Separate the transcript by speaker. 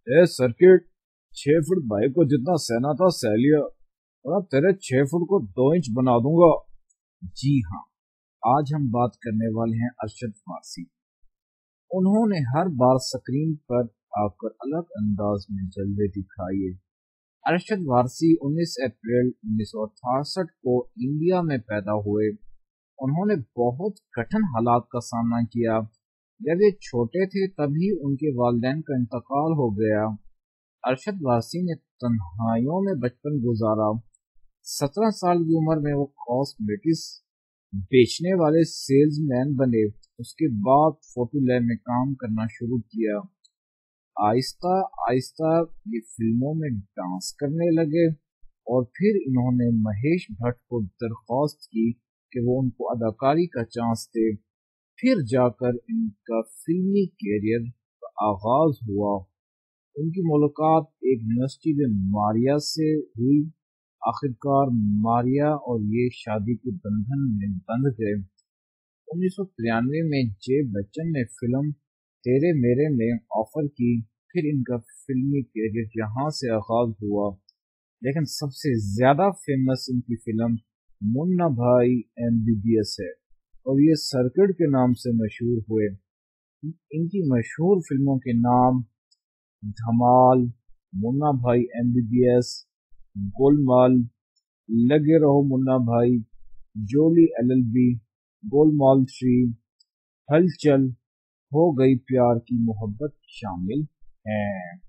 Speaker 1: A circuit, 6 fit بھائی کو جتنا سہنا تھا سہ لیا، اور اب تیرے 6 فٹ کو 2 انچ بنا دوں گا۔
Speaker 2: جی ہاں، آج ہم بات کرنے والے ہیں ارشد وارثی۔ انہوں نے ہر بار سکرین پر آ کر الگ انداز میں جلوے دکھائے۔ ارشد وارثی 19 اپریل 1968 کو انڈیا میں پیدا ہوئے۔ انہوں نے بہت کٹھن حالات کا سامنا کیا۔ جب یہ چھوٹے تھے تبھی ان کے والدین کا انتقال ہو گیا۔ ارشد وارثی نے تنہائیوں میں بچپن گزارا۔ 17 سال کی عمر میں وہ کاسمیٹکس بیچنے والے سیلز مین بنے۔ اس کے بعد فوٹو لیب میں کام کرنا شروع کیا۔ آہستہ آہستہ یہ فلموں میں ڈانس کرنے لگے، اور پھر انہوں نے مہیش بھٹ کو درخواست کی کہ وہ ان کو اداکاری کا چانس دے۔ پھر جا کر ان کا فلمی کیریئر کا آغاز ہوا۔ ان کی ملاقات ایک یونیورسٹی میں ماریا سے ہوئی۔ آخرکار ماریا اور یہ شادی کے بندھن میں بندھ گئے۔ 1993 میں جے بچن نے فلم تیرے میرے میں آفر کی۔ پھر ان کا فلمی کیریئر یہاں سے آغاز ہوا، لیکن سب سے زیادہ فیمس ان کی فلم منا بھائی MBBS ہے، اور یہ سرکٹ کے نام سے مشہور ہوئے۔ ان کی مشہور فلموں کے نام دھمال، منا بھائی MBBS، گول مال، لگے رہو منا بھائی، جولی LLB، گول مال 3، ہلچل، ہو گئی پیار کی محبت شامل ہیں۔